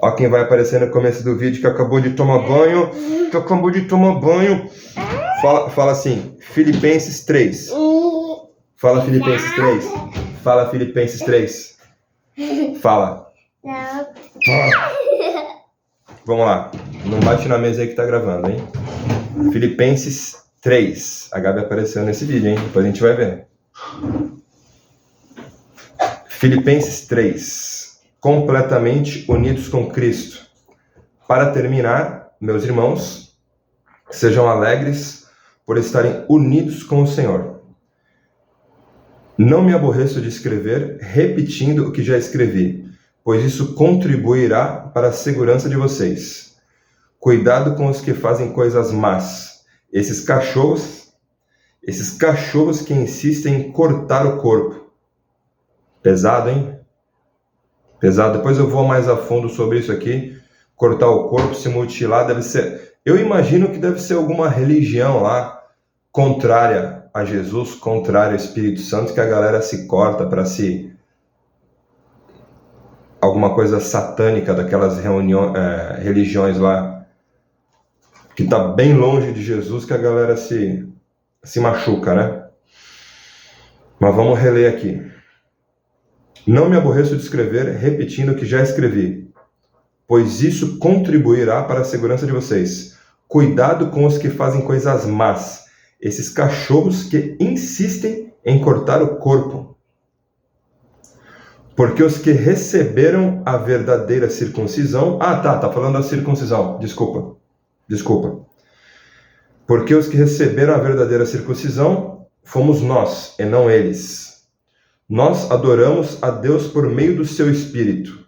Ó quem vai aparecer no começo do vídeo que acabou de tomar banho. Fala assim, Filipenses 3. Fala Filipenses 3. Fala Filipenses 3. Fala. Não. Vamos lá. Não bate na mesa aí que tá gravando, hein? Filipenses 3. A Gabi apareceu nesse vídeo, hein? Depois a gente vai ver. Filipenses 3. Completamente unidos com Cristo. Para terminar, meus irmãos, sejam alegres por estarem unidos com o Senhor. Não me aborreço de escrever, repetindo o que já escrevi, pois isso contribuirá para a segurança de vocês. Cuidado com os que fazem coisas más. Esses cachorros que insistem em cortar o corpo. Pesado, hein? Pesado. Depois eu vou mais a fundo sobre isso aqui. Cortar o corpo, se mutilar, deve ser... Eu imagino que deve ser alguma religião lá, contrária a Jesus, contrária ao Espírito Santo, que a galera se corta para se... alguma coisa satânica daquelas religiões lá, que tá bem longe de Jesus, que a galera se machuca, né? Mas vamos reler aqui. Não me aborreço de escrever, repetindo o que já escrevi, pois isso contribuirá para a segurança de vocês. Cuidado com os que fazem coisas más, esses cachorros que insistem em cortar o corpo. Porque os que receberam a verdadeira circuncisão... tá falando da circuncisão, desculpa. Porque os que receberam a verdadeira circuncisão fomos nós, e não eles. Nós adoramos a Deus por meio do seu Espírito,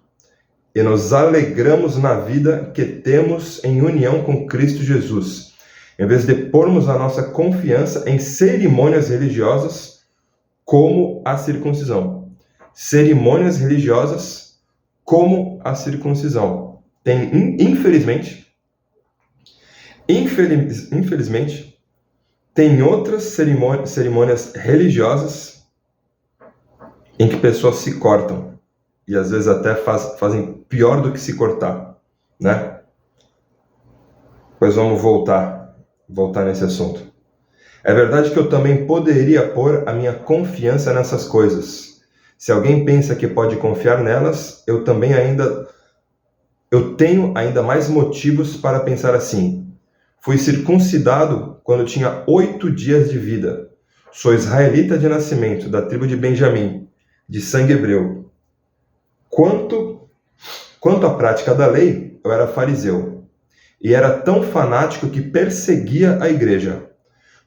e nos alegramos na vida que temos em união com Cristo Jesus, em vez de pormos a nossa confiança em cerimônias religiosas como a circuncisão. Cerimônias religiosas como a circuncisão. Infelizmente, tem outras cerimônias religiosas em que pessoas se cortam. E às vezes até fazem pior do que se cortar, né? Pois vamos voltar nesse assunto. É verdade que eu também poderia pôr a minha confiança nessas coisas. Se alguém pensa que pode confiar nelas, eu tenho ainda mais motivos para pensar assim. Fui circuncidado quando tinha 8 dias de vida. Sou israelita de nascimento, da tribo de Benjamim, de sangue hebreu. Quanto à prática da lei, eu era fariseu, e era tão fanático que perseguia a igreja.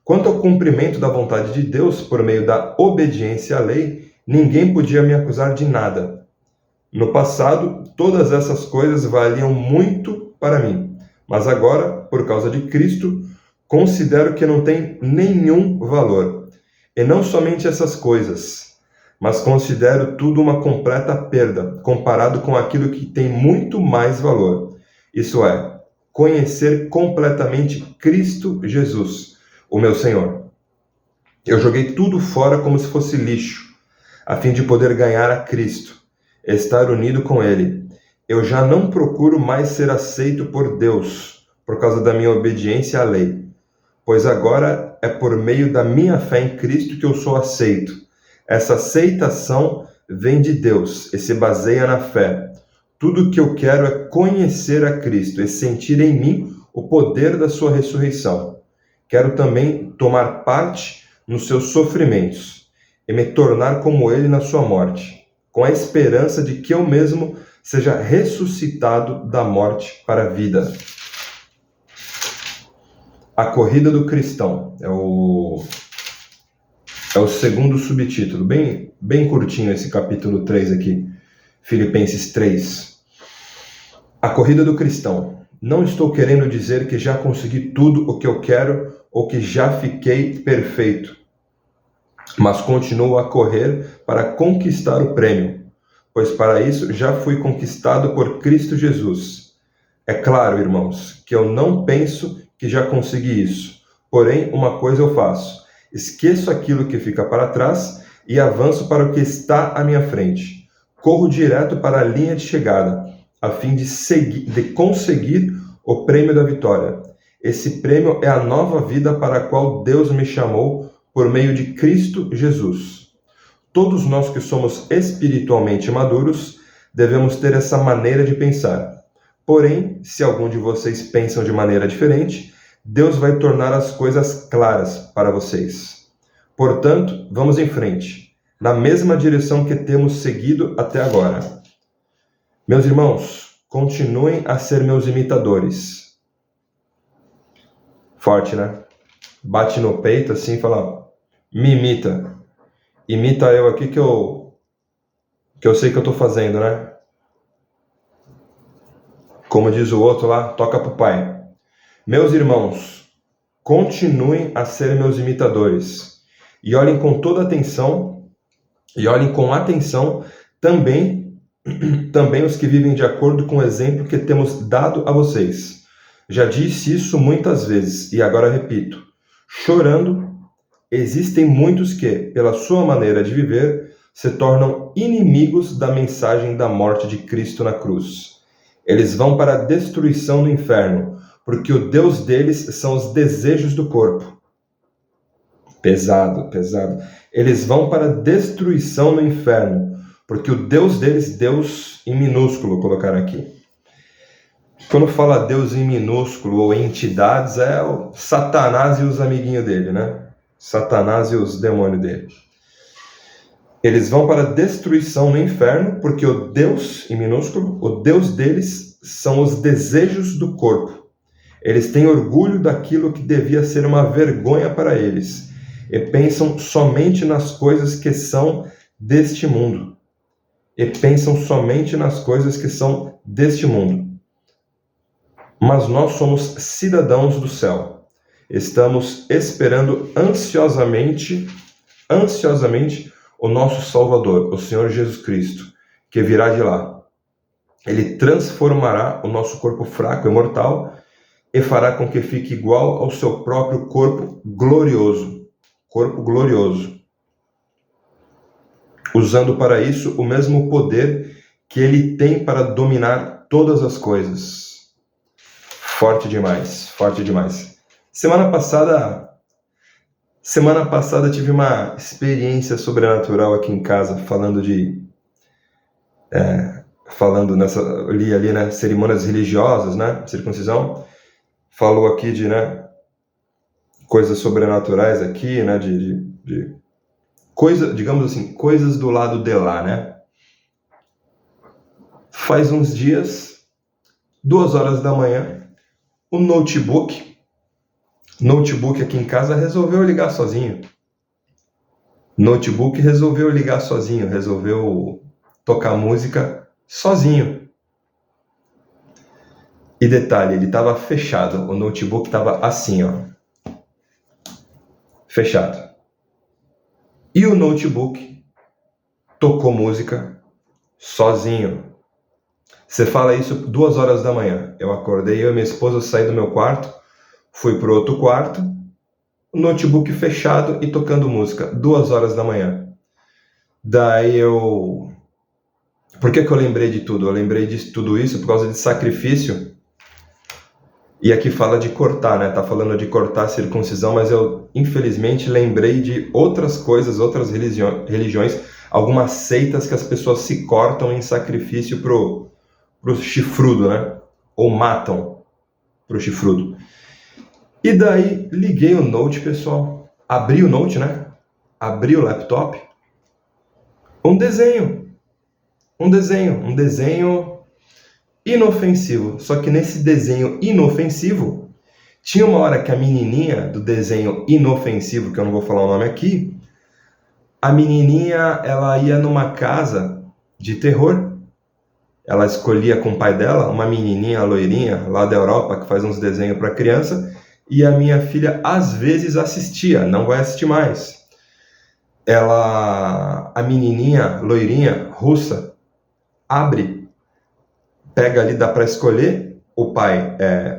Quanto ao cumprimento da vontade de Deus por meio da obediência à lei, ninguém podia me acusar de nada. No passado, todas essas coisas valiam muito para mim, mas agora, por causa de Cristo, considero que não tem nenhum valor. E não somente essas coisas, mas considero tudo uma completa perda, comparado com aquilo que tem muito mais valor. Isso é, conhecer completamente Cristo Jesus, o meu Senhor. Eu joguei tudo fora como se fosse lixo, a fim de poder ganhar a Cristo, estar unido com Ele. Eu já não procuro mais ser aceito por Deus, por causa da minha obediência à lei, pois agora é por meio da minha fé em Cristo que eu sou aceito. Essa aceitação vem de Deus e se baseia na fé. Tudo o que eu quero é conhecer a Cristo e sentir em mim o poder da sua ressurreição. Quero também tomar parte nos seus sofrimentos e me tornar como ele na sua morte, com a esperança de que eu mesmo seja ressuscitado da morte para a vida. A corrida do cristão é o segundo subtítulo, bem curtinho esse capítulo 3 aqui, Filipenses 3. A corrida do cristão. Não estou querendo dizer que já consegui tudo o que eu quero ou que já fiquei perfeito, mas continuo a correr para conquistar o prêmio, pois para isso já fui conquistado por Cristo Jesus. É claro, irmãos, que eu não penso que já consegui isso, porém uma coisa eu faço. Esqueço aquilo que fica para trás e avanço para o que está à minha frente. Corro direto para a linha de chegada, a fim de conseguir o prêmio da vitória. Esse prêmio é a nova vida para a qual Deus me chamou por meio de Cristo Jesus. Todos nós que somos espiritualmente maduros devemos ter essa maneira de pensar. Porém, se algum de vocês pensam de maneira diferente, Deus vai tornar as coisas claras para vocês. Portanto, vamos em frente, na mesma direção que temos seguido até agora. Meus irmãos, continuem a ser meus imitadores. Forte, né? Bate no peito assim e fala, me imita. Imita eu aqui que eu sei que eu estou fazendo, né? Como diz o outro lá, toca pro pai. Meus irmãos, continuem a ser meus imitadores. E olhem com toda atenção, e olhem com atenção também os que vivem de acordo com o exemplo que temos dado a vocês. Já disse isso muitas vezes, e agora repito. Chorando, existem muitos que, pela sua maneira de viver, se tornam inimigos da mensagem da morte de Cristo na cruz. Eles vão para a destruição no inferno, porque o Deus deles são os desejos do corpo. Pesado, pesado. Eles vão para a destruição no inferno, porque o Deus deles, Deus em minúsculo, colocaram aqui. Quando fala Deus em minúsculo ou entidades, é o Satanás e os amiguinhos dele, né? Satanás e os demônios dele. Eles vão para a destruição no inferno, porque o Deus, em minúsculo, o Deus deles são os desejos do corpo. Eles têm orgulho daquilo que devia ser uma vergonha para eles, e pensam somente nas coisas que são deste mundo. Mas nós somos cidadãos do céu. Estamos esperando ansiosamente o nosso Salvador, o Senhor Jesus Cristo, que virá de lá. Ele transformará o nosso corpo fraco e mortal e fará com que fique igual ao seu próprio corpo glorioso. Usando para isso o mesmo poder que ele tem para dominar todas as coisas. Forte demais. Semana passada tive uma experiência sobrenatural aqui em casa, eu li ali, né, cerimônias religiosas, né, circuncisão, falou aqui de, né, coisas sobrenaturais aqui, né, digamos assim, coisas do lado de lá, né. Faz uns dias, 2h da manhã, o notebook aqui em casa resolveu ligar sozinho. Resolveu tocar música sozinho. E detalhe, ele estava fechado, o notebook estava assim, ó. Fechado. E o notebook tocou música sozinho. Você fala isso 2h da manhã. Eu acordei, eu e minha esposa saí do meu quarto, fui pro outro quarto, o notebook fechado e tocando música, 2h da manhã. Daí Por que eu lembrei de tudo? Eu lembrei de tudo isso por causa de sacrifício. E aqui fala de cortar, né? Tá falando de cortar a circuncisão, mas eu, infelizmente, lembrei de outras coisas, outras religiões, algumas seitas que as pessoas se cortam em sacrifício pro chifrudo, né? Ou matam pro chifrudo. E daí, liguei o Note, pessoal. Abri o Note, né? Abri o laptop. Um desenho inofensivo. Só que nesse desenho inofensivo, tinha uma hora que a menininha do desenho inofensivo, que eu não vou falar o nome aqui, a menininha, ela ia numa casa de terror. Ela escolhia com o pai dela, uma menininha loirinha, lá da Europa, que faz uns desenhos para criança, e a minha filha às vezes assistia, não vai assistir mais. A menininha loirinha, russa, pega ali, dá para escolher, o pai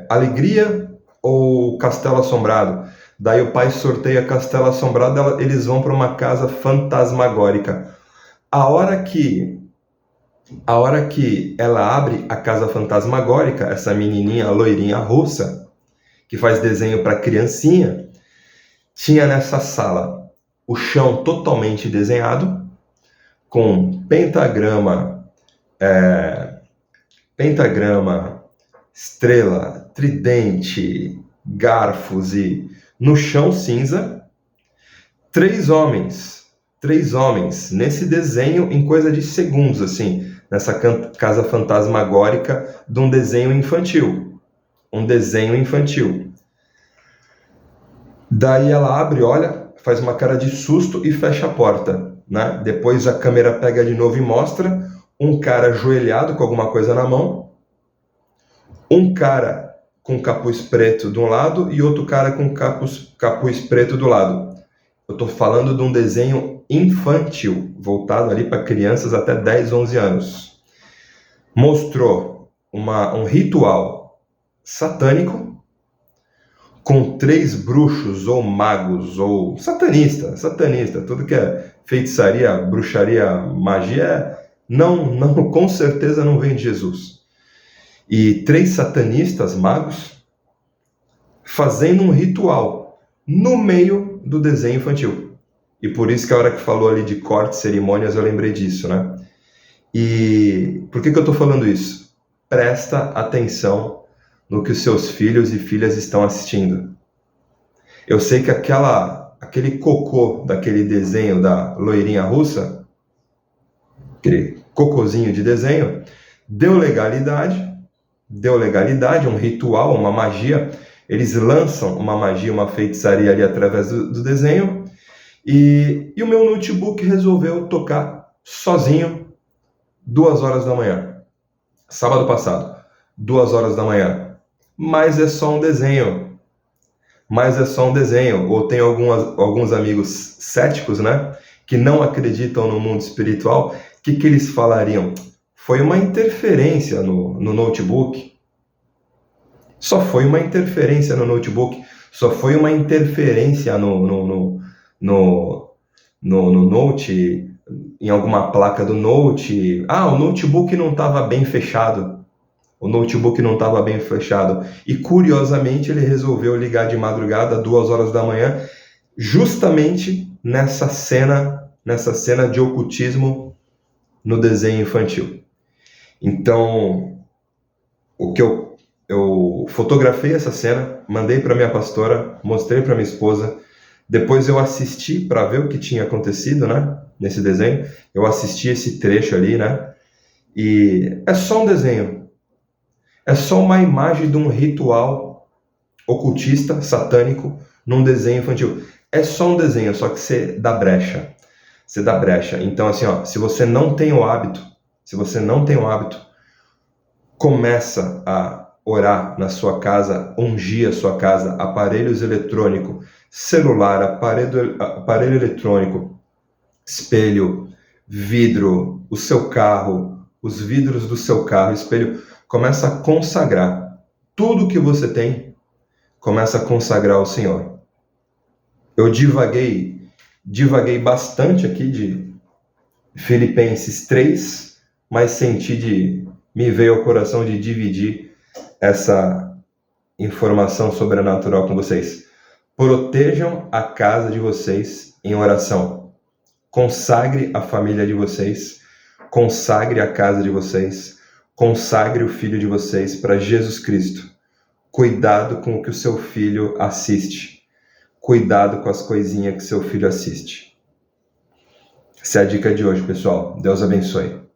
Alegria ou Castelo Assombrado. Daí o pai sorteia Castelo Assombrado, eles vão para uma casa fantasmagórica. A hora que A hora que ela abre a casa fantasmagórica, essa menininha loirinha russa, que faz desenho para criancinha, tinha nessa sala o chão totalmente desenhado, com pentagrama, estrela, tridente, garfos e no chão cinza, três homens nesse desenho em coisa de segundos, assim, nessa casa fantasmagórica de um desenho infantil. Daí ela abre, olha, faz uma cara de susto e fecha a porta, né? Depois a câmera pega de novo e mostra um cara ajoelhado com alguma coisa na mão, um cara com capuz preto de um lado e outro cara com capuz preto do lado. Eu estou falando de um desenho infantil, voltado ali para crianças até 10, 11 anos. Mostrou um ritual satânico com 3 bruxos ou magos ou satanista, tudo que é feitiçaria, bruxaria, magia, não, com certeza não vem de Jesus. E 3 satanistas, magos, fazendo um ritual no meio do desenho infantil. E por isso que a hora que falou ali de cortes, cerimônias, eu lembrei disso, né? E por que eu estou falando isso? Presta atenção no que os seus filhos e filhas estão assistindo. Eu sei que aquele cocô daquele desenho da loirinha russa, aquele cocôzinho de desenho, deu legalidade, um ritual, uma magia. Eles lançam uma magia, uma feitiçaria ali através do desenho, e o meu notebook resolveu tocar sozinho 2 horas da manhã. Sábado passado, 2 horas da manhã. Mas é só um desenho. Ou tem alguns amigos céticos, né? Que não acreditam no mundo espiritual. O que eles falariam? Foi uma interferência no notebook. Só foi uma interferência no notebook. Só foi uma interferência no note, em alguma placa do note. O notebook não estava bem fechado. E curiosamente ele resolveu ligar de madrugada, 2 horas da manhã, justamente nessa cena de ocultismo no desenho infantil. Então, o que eu fotografei essa cena, mandei para minha pastora, mostrei para minha esposa, depois eu assisti para ver o que tinha acontecido, né, nesse desenho. Eu assisti esse trecho ali, né, e é só um desenho. É só uma imagem de um ritual ocultista, satânico, num desenho infantil. É só um desenho, só que você dá brecha. Então, assim, se você não tem o hábito, começa a orar na sua casa, ungir a sua casa, aparelhos eletrônicos, celular, aparelho eletrônico, espelho, vidro, o seu carro, os vidros do seu carro, espelho. Começa a consagrar tudo que você tem, começa a consagrar ao Senhor. Eu divaguei bastante aqui de Filipenses 3, mas me veio ao coração de dividir essa informação sobrenatural com vocês. Protejam a casa de vocês em oração. Consagre a família de vocês, consagre a casa de vocês, consagre o filho de vocês para Jesus Cristo. Cuidado com o que o seu filho assiste. Cuidado com as coisinhas que seu filho assiste. Essa é a dica de hoje, pessoal. Deus abençoe.